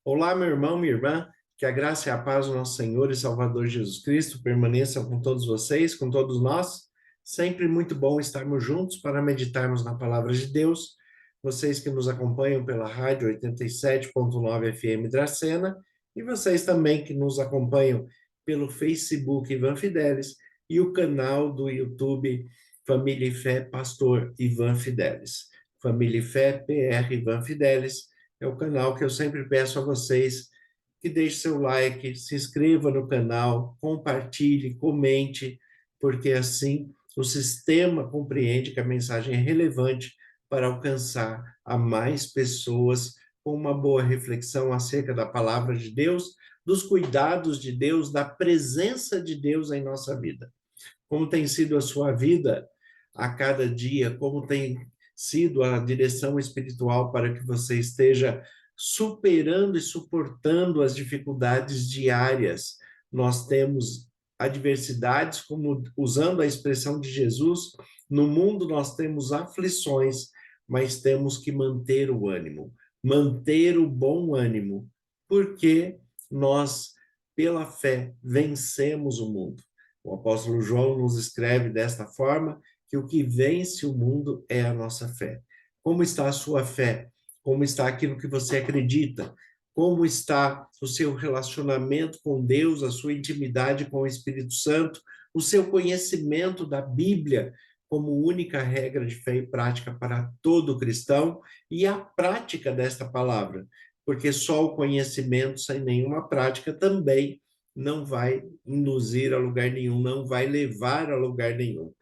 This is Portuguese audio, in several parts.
Olá, meu irmão, minha irmã, que a graça e a paz do nosso Senhor e Salvador Jesus Cristo permaneçam com todos vocês, com todos nós. Sempre muito bom estarmos juntos para meditarmos na palavra de Deus. Vocês que nos acompanham pela rádio 87.9 FM Dracena e vocês também que nos acompanham pelo Facebook Ivan Fidelis e o canal do YouTube Família e Fé Pastor Ivan Fidelis. Família e Fé PR Ivan Fidelis é o canal que eu sempre peço a vocês que deixe seu like, se inscreva no canal, compartilhe, comente, porque assim o sistema compreende que a mensagem é relevante para alcançar a mais pessoas com uma boa reflexão acerca da palavra de Deus, dos cuidados de Deus, da presença de Deus em nossa vida. Como tem sido a sua vida a cada dia? Como tem sido a direção espiritual para que você esteja superando e suportando as dificuldades diárias? Nós temos adversidades, como usando a expressão de Jesus, no mundo nós temos aflições, mas temos que manter o ânimo, manter o bom ânimo, porque nós, pela fé, vencemos o mundo. O apóstolo João nos escreve desta forma, que o que vence o mundo é a nossa fé. Como está a sua fé? Como está aquilo que você acredita? Como está o seu relacionamento com Deus, a sua intimidade com o Espírito Santo, o seu conhecimento da Bíblia como única regra de fé e prática para todo cristão e a prática desta palavra, porque só o conhecimento sem nenhuma prática também não vai induzir a lugar nenhum, não vai levar a lugar nenhum.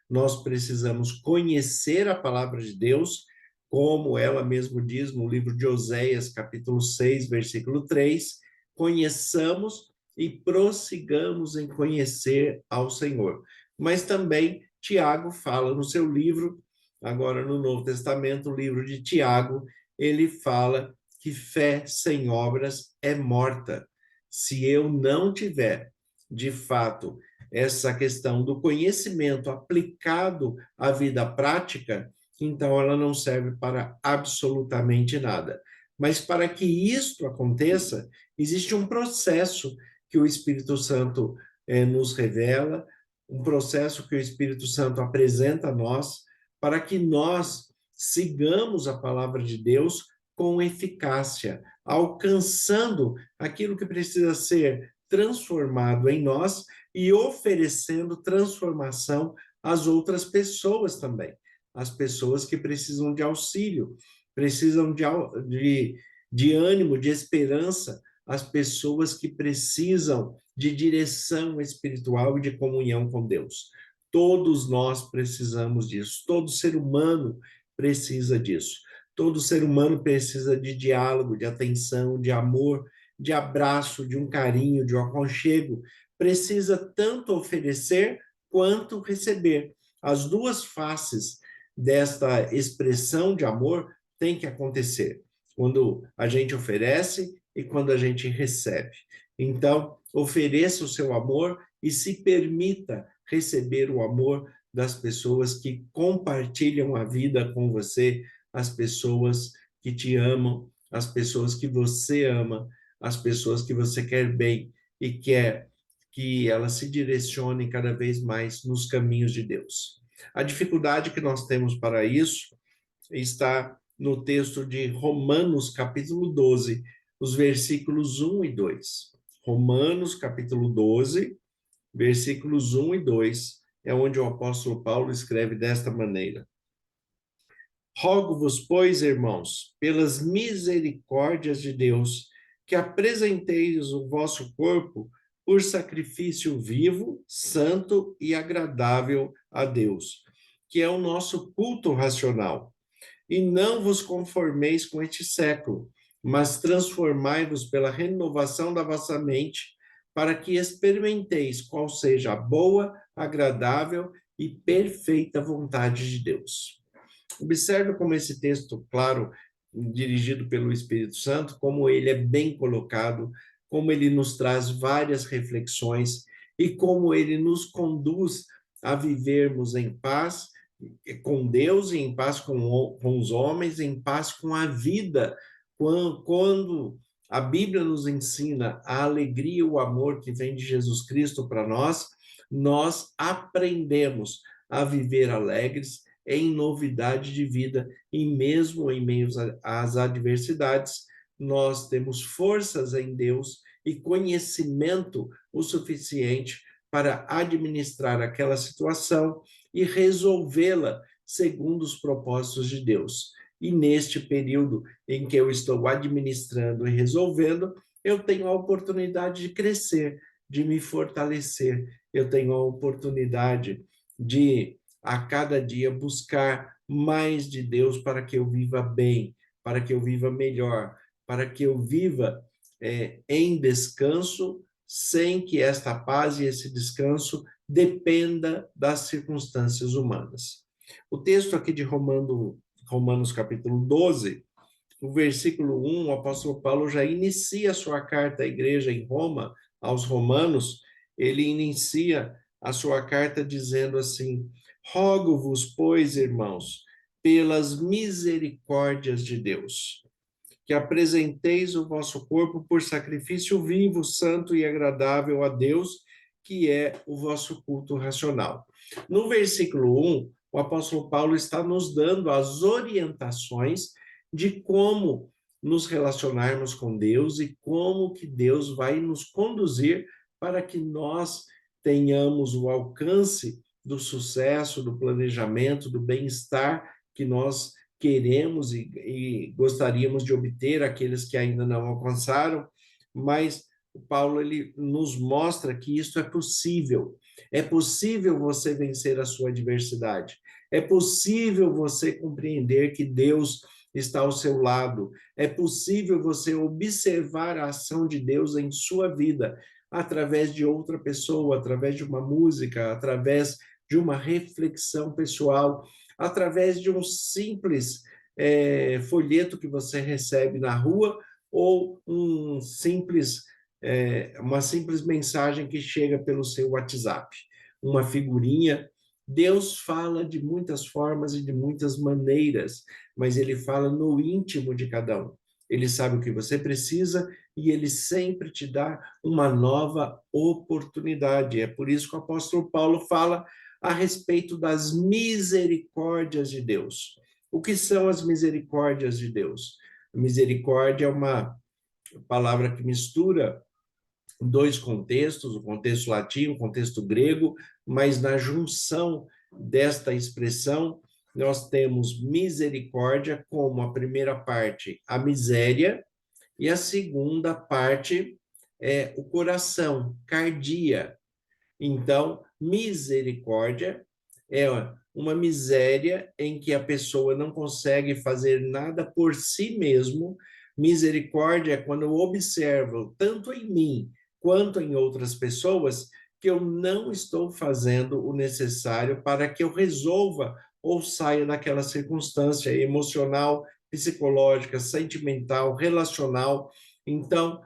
Nós precisamos conhecer a palavra de Deus, como ela mesmo diz no livro de Oséias, capítulo 6, versículo 3, conheçamos e prossigamos em conhecer ao Senhor. Mas também Tiago fala no seu livro, agora no Novo Testamento, o livro de Tiago, ele fala que fé sem obras é morta. Se eu não tiver, de fato, essa questão do conhecimento aplicado à vida prática, então ela não serve para absolutamente nada. Mas para que isto aconteça, existe um processo que o Espírito Santo nos revela, um processo que o Espírito Santo apresenta a nós, para que nós sigamos a palavra de Deus com eficácia, alcançando aquilo que precisa ser transformado em nós e oferecendo transformação às outras pessoas também. As pessoas que precisam de auxílio, precisam de ânimo, de esperança, as pessoas que precisam de direção espiritual e de comunhão com Deus. Todos nós precisamos disso, todo ser humano precisa disso. Todo ser humano precisa de diálogo, de atenção, de amor, de abraço, de um carinho, de um aconchego. Precisa tanto oferecer quanto receber. As duas faces desta expressão de amor têm que acontecer quando a gente oferece e quando a gente recebe. Então, ofereça o seu amor e se permita receber o amor das pessoas que compartilham a vida com você, as pessoas que te amam, as pessoas que você ama, as pessoas que você quer bem e quer que elas se direcionem cada vez mais nos caminhos de Deus. A dificuldade que nós temos para isso está no texto de Romanos, capítulo 12, os versículos 1 e 2. Romanos, capítulo 12, versículos 1 e 2, é onde o apóstolo Paulo escreve desta maneira: Rogo-vos, pois, irmãos, pelas misericórdias de Deus, que apresenteis o vosso corpo por sacrifício vivo, santo e agradável a Deus, que é o nosso culto racional. E não vos conformeis com este século, mas transformai-vos pela renovação da vossa mente, para que experimenteis qual seja a boa, agradável e perfeita vontade de Deus. Observe como esse texto, claro, dirigido pelo Espírito Santo, como ele é bem colocado, como ele nos traz várias reflexões e como ele nos conduz a vivermos em paz com Deus e em paz com os homens, em paz com a vida, quando A Bíblia nos ensina a alegria e o amor que vem de Jesus Cristo para nós. Nós aprendemos a viver alegres em novidade de vida e mesmo em meio às adversidades, nós temos forças em Deus e conhecimento o suficiente para administrar aquela situação e resolvê-la segundo os propósitos de Deus. E neste período em que eu estou administrando e resolvendo, eu tenho a oportunidade de crescer, de me fortalecer, eu tenho a oportunidade de, a cada dia, buscar mais de Deus para que eu viva bem, para que eu viva melhor, para que eu viva em descanso, sem que esta paz e esse descanso dependa das circunstâncias humanas. O texto aqui de Romanos capítulo 12, o versículo 1, o apóstolo Paulo já inicia a sua carta à igreja em Roma, aos romanos, ele inicia a sua carta dizendo assim: rogo-vos, pois, irmãos, pelas misericórdias de Deus, que apresenteis o vosso corpo por sacrifício vivo, santo e agradável a Deus, que é o vosso culto racional. No versículo 1, o apóstolo Paulo está nos dando as orientações de como nos relacionarmos com Deus e como que Deus vai nos conduzir para que nós tenhamos o alcance do sucesso, do planejamento, do bem-estar que nós queremos e gostaríamos de obter, aqueles que ainda não alcançaram, mas o Paulo ele nos mostra que isso é possível. É possível você vencer a sua adversidade. É possível você compreender que Deus está ao seu lado. É possível você observar a ação de Deus em sua vida, através de outra pessoa, através de uma música, através de uma reflexão pessoal, através de um simples folheto que você recebe na rua ou uma simples mensagem que chega pelo seu WhatsApp, uma figurinha. Deus fala de muitas formas e de muitas maneiras, mas ele fala no íntimo de cada um. Ele sabe o que você precisa e ele sempre te dá uma nova oportunidade. É por isso que o apóstolo Paulo fala a respeito das misericórdias de Deus. O que são as misericórdias de Deus? Misericórdia é uma palavra que mistura dois contextos, o contexto latino, o contexto grego, mas na junção desta expressão, nós temos misericórdia como a primeira parte, a miséria, e a segunda parte é o coração, cardia. Então, misericórdia é uma miséria em que a pessoa não consegue fazer nada por si mesmo. Misericórdia é quando eu observo, tanto em mim quanto em outras pessoas, que eu não estou fazendo o necessário para que eu resolva ou saia daquela circunstância emocional, psicológica, sentimental, relacional. Então,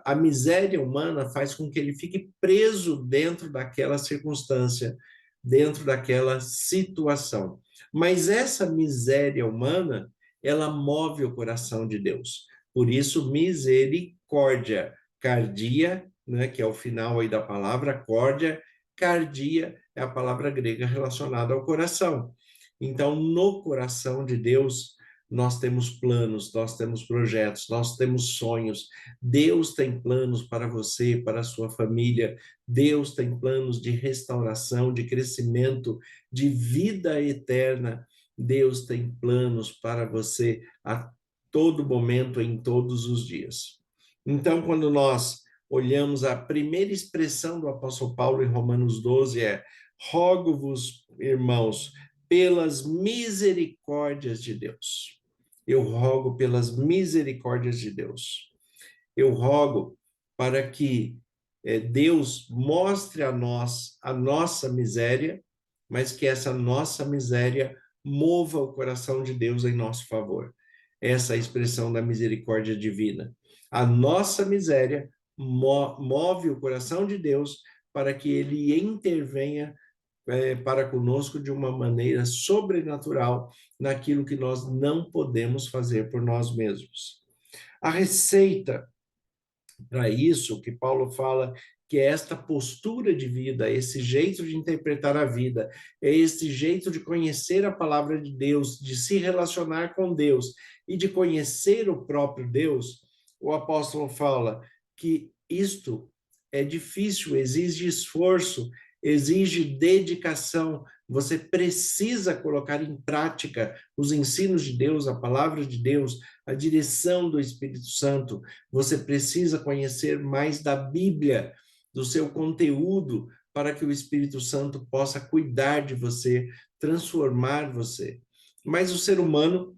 a miséria humana faz com que ele fique preso dentro daquela circunstância, dentro daquela situação. Mas essa miséria humana, ela move o coração de Deus. Por isso, misericórdia, cardia, né, que é o final aí da palavra, córdia, cardia é a palavra grega relacionada ao coração. Então, no coração de Deus, nós temos planos, nós temos projetos, nós temos sonhos. Deus tem planos para você, para a sua família. Deus tem planos de restauração, de crescimento, de vida eterna. Deus tem planos para você a todo momento, em todos os dias. Então, quando nós olhamos a primeira expressão do apóstolo Paulo em Romanos 12, rogo-vos, irmãos, pelas misericórdias de Deus. Eu rogo pelas misericórdias de Deus. Eu rogo para que Deus mostre a nós a nossa miséria, mas que essa nossa miséria mova o coração de Deus em nosso favor. Essa é a expressão da misericórdia divina. A nossa miséria move o coração de Deus para que ele intervenha para conosco de uma maneira sobrenatural naquilo que nós não podemos fazer por nós mesmos. A receita para isso que Paulo fala que é esta postura de vida, esse jeito de interpretar a vida, é esse jeito de conhecer a palavra de Deus, de se relacionar com Deus e de conhecer o próprio Deus. O apóstolo fala que isto é difícil, exige esforço, exige dedicação. Você precisa colocar em prática os ensinos de Deus, a palavra de Deus, a direção do Espírito Santo. Você precisa conhecer mais da Bíblia, do seu conteúdo, para que o Espírito Santo possa cuidar de você, transformar você. Mas o ser humano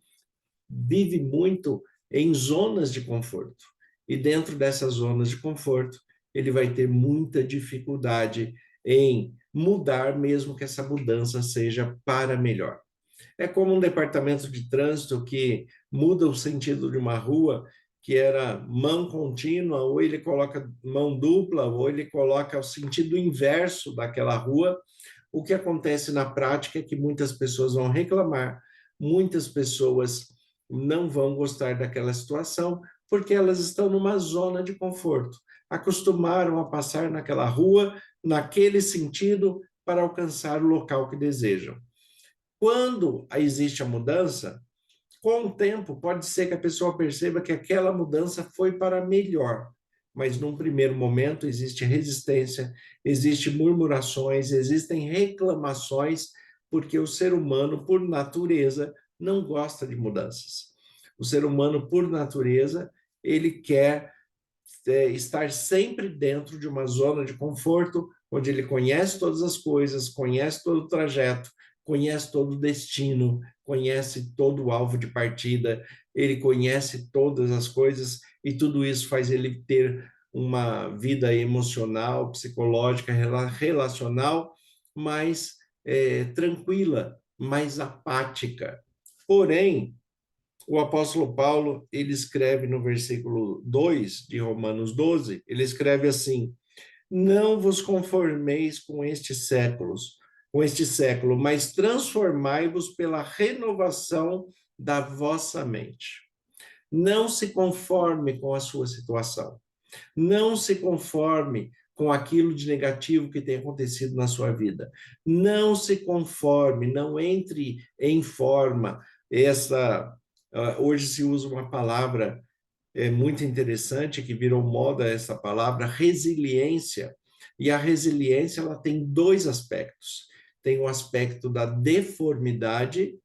vive muito em zonas de conforto. E dentro dessas zonas de conforto, ele vai ter muita dificuldade em mudar, mesmo que essa mudança seja para melhor. É como um departamento de trânsito que muda o sentido de uma rua que era mão contínua, ou ele coloca mão dupla, ou ele coloca o sentido inverso daquela rua. O que acontece na prática é que muitas pessoas vão reclamar, muitas pessoas não vão gostar daquela situação, porque elas estão numa zona de conforto. Acostumaram a passar naquela rua, naquele sentido, para alcançar o local que desejam. Quando existe a mudança, com o tempo, pode ser que a pessoa perceba que aquela mudança foi para melhor, mas num primeiro momento existe resistência, existe murmurações, existem reclamações, porque o ser humano, por natureza, não gosta de mudanças. O ser humano, por natureza, ele quer estar sempre dentro de uma zona de conforto, onde ele conhece todas as coisas, conhece todo o trajeto, conhece todo o destino, conhece todo o alvo de partida, ele conhece todas as coisas e tudo isso faz ele ter uma vida emocional, psicológica, relacional mais tranquila, mais apática. Porém, o apóstolo Paulo, ele escreve no versículo 2 de Romanos 12, ele escreve assim: não vos conformeis com este século, mas transformai-vos pela renovação da vossa mente. Não se conforme com a sua situação. Não se conforme com aquilo de negativo que tem acontecido na sua vida. Não se conforme, não entre em forma. Hoje se usa uma palavra muito interessante que virou moda, essa palavra resiliência. E a resiliência ela tem dois aspectos. Tem o aspecto da deformidade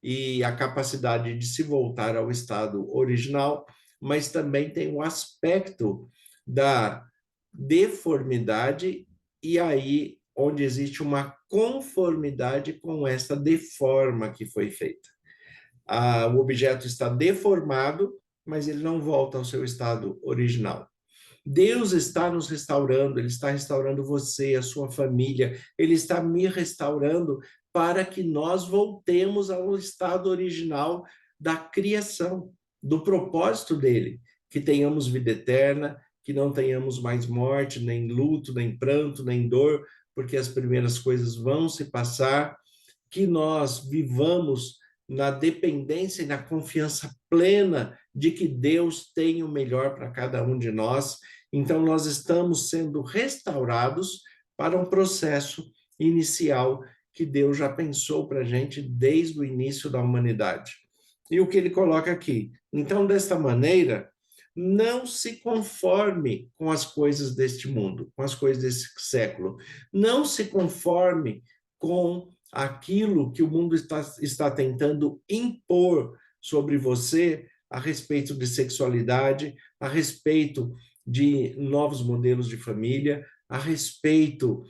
e a capacidade de se voltar ao estado original, mas também tem o aspecto da deformidade e aí onde existe uma conformidade com essa deforma que foi feita. O objeto está deformado, mas ele não volta ao seu estado original. Deus está nos restaurando, Ele está restaurando você, a sua família, Ele está me restaurando para que nós voltemos ao estado original da criação, do propósito dele, que tenhamos vida eterna, que não tenhamos mais morte, nem luto, nem pranto, nem dor, porque as primeiras coisas vão se passar, que nós vivamos na dependência e na confiança plena de que Deus tem o melhor para cada um de nós. Então, nós estamos sendo restaurados para um processo inicial que Deus já pensou para a gente desde o início da humanidade. E o que ele coloca aqui? Então, desta maneira, não se conforme com as coisas deste mundo, com as coisas desse século. Não se conforme com aquilo que o mundo está tentando impor sobre você a respeito de sexualidade, a respeito de novos modelos de família, a respeito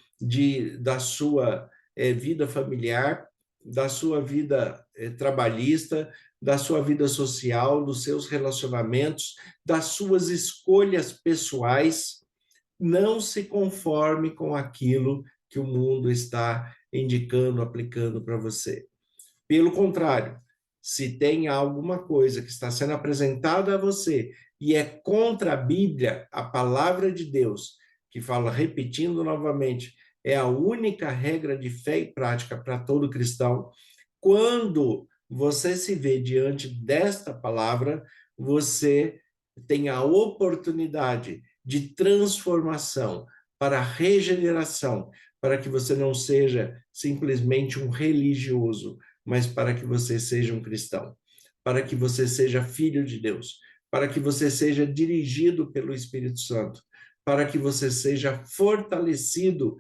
da sua vida familiar, da sua vida trabalhista, da sua vida social, dos seus relacionamentos, das suas escolhas pessoais. Não se conforme com aquilo que o mundo está indicando, aplicando para você. Pelo contrário, se tem alguma coisa que está sendo apresentada a você e é contra a Bíblia, a palavra de Deus, que fala, repetindo novamente, é a única regra de fé e prática para todo cristão. Quando você se vê diante desta palavra, você tem a oportunidade de transformação para regeneração, para que você não seja simplesmente um religioso, mas para que você seja um cristão, para que você seja filho de Deus, para que você seja dirigido pelo Espírito Santo, para que você seja fortalecido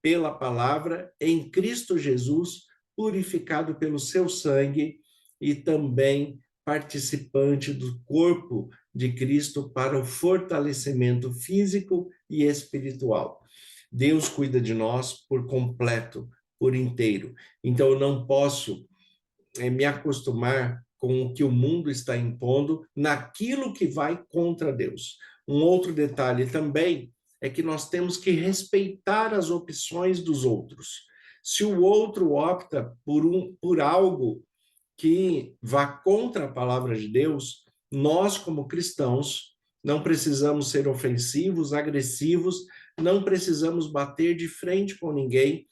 pela palavra em Cristo Jesus, purificado pelo seu sangue e também participante do corpo de Cristo para o fortalecimento físico e espiritual. Deus cuida de nós por completo, por inteiro. Então eu não posso me acostumar com o que o mundo está impondo naquilo que vai contra Deus. Um outro detalhe também é que nós temos que respeitar as opções dos outros. Se o outro opta por algo que vá contra a palavra de Deus, nós, como cristãos, não precisamos ser ofensivos, agressivos, não precisamos bater de frente com ninguém.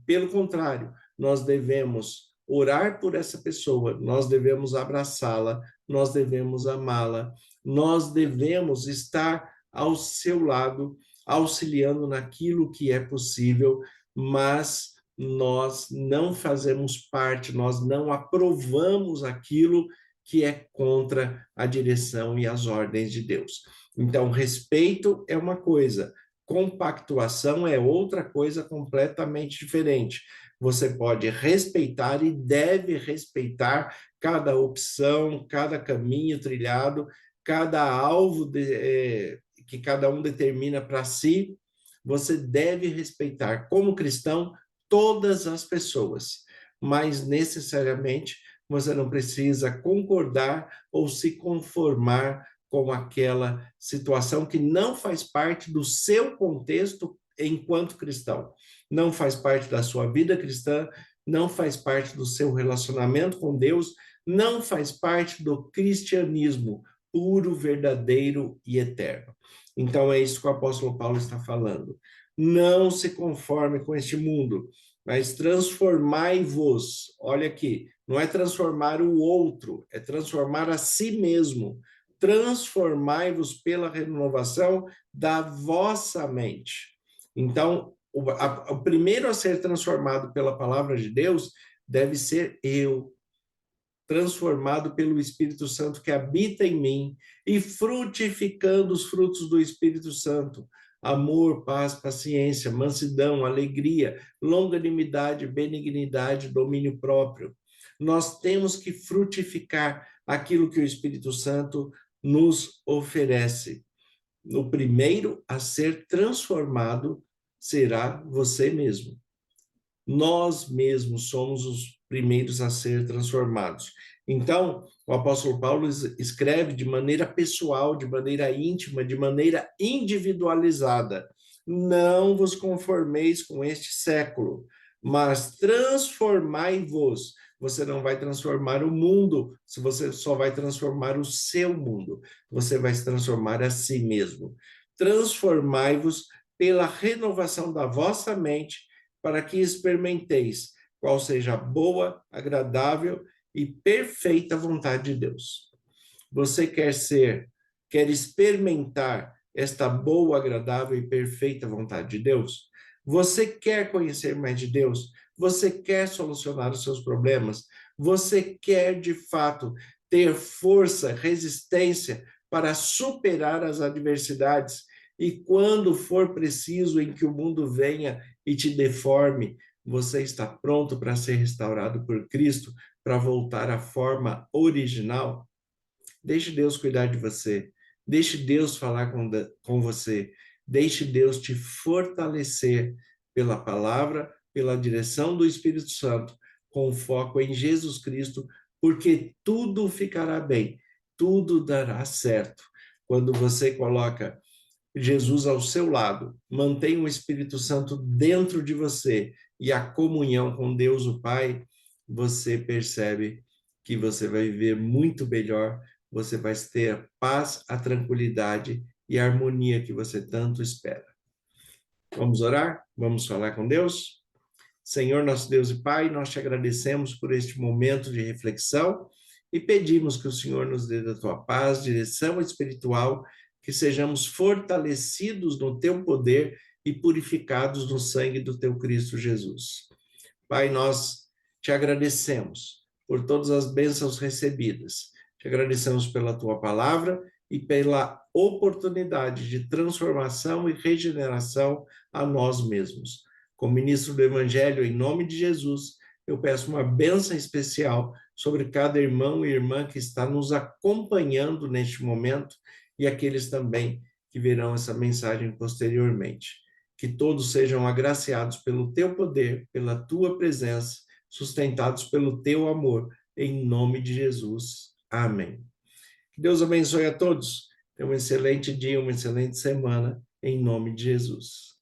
Pelo contrário, nós devemos orar por essa pessoa, nós devemos abraçá-la, nós devemos amá-la, nós devemos estar ao seu lado, auxiliando naquilo que é possível, mas nós não fazemos parte, nós não aprovamos aquilo que é contra a direção e as ordens de Deus. Então, respeito é uma coisa, compactuação é outra coisa completamente diferente. Você pode respeitar e deve respeitar cada opção, cada caminho trilhado, cada alvo que cada um determina para si. Você deve respeitar, como cristão, todas as pessoas, mas necessariamente você não precisa concordar ou se conformar com aquela situação que não faz parte do seu contexto enquanto cristão, não faz parte da sua vida cristã, não faz parte do seu relacionamento com Deus, não faz parte do cristianismo puro, verdadeiro e eterno. Então é isso que o apóstolo Paulo está falando. Não se conforme com este mundo, mas transformai-vos. Olha aqui, não é transformar o outro, é transformar a si mesmo. Transformai-vos pela renovação da vossa mente. Então, o primeiro a ser transformado pela palavra de Deus deve ser eu, transformado pelo Espírito Santo que habita em mim e frutificando os frutos do Espírito Santo: amor, paz, paciência, mansidão, alegria, longanimidade, benignidade, domínio próprio. Nós temos que frutificar aquilo que o Espírito Santo nos oferece. O primeiro a ser transformado será você mesmo. Nós mesmos somos os primeiros a ser transformados. Então, o apóstolo Paulo escreve de maneira pessoal, de maneira íntima, de maneira individualizada: não vos conformeis com este século, mas transformai-vos. Você não vai transformar o mundo, se você só vai transformar o seu mundo. Você vai se transformar a si mesmo. Transformai-vos pela renovação da vossa mente, para que experimenteis qual seja a boa, agradável e perfeita vontade de Deus. Você quer experimentar esta boa, agradável e perfeita vontade de Deus? Você quer conhecer mais de Deus? Você quer solucionar os seus problemas? Você quer, de fato, ter força, resistência para superar as adversidades? E quando for preciso em que o mundo venha e te deforme, você está pronto para ser restaurado por Cristo, para voltar à forma original? Deixe Deus cuidar de você. Deixe Deus falar com você. Deixe Deus te fortalecer pela palavra, pela direção do Espírito Santo, com foco em Jesus Cristo, porque tudo ficará bem, tudo dará certo. Quando você coloca Jesus ao seu lado, mantém o Espírito Santo dentro de você e a comunhão com Deus o Pai, você percebe que você vai viver muito melhor, você vai ter a paz, a tranquilidade e a harmonia que você tanto espera. Vamos orar? Vamos falar com Deus? Senhor, nosso Deus e Pai, nós te agradecemos por este momento de reflexão e pedimos que o Senhor nos dê da tua paz, direção espiritual, que sejamos fortalecidos no teu poder e purificados no sangue do teu Cristo Jesus. Pai, nós te agradecemos por todas as bênçãos recebidas. Te agradecemos pela tua palavra e pela oportunidade de transformação e regeneração a nós mesmos. Como ministro do Evangelho, em nome de Jesus, eu peço uma bênção especial sobre cada irmão e irmã que está nos acompanhando neste momento e aqueles também que verão essa mensagem posteriormente. Que todos sejam agraciados pelo teu poder, pela tua presença, sustentados pelo teu amor, em nome de Jesus. Amém. Que Deus abençoe a todos. Tenha um excelente dia, uma excelente semana, em nome de Jesus.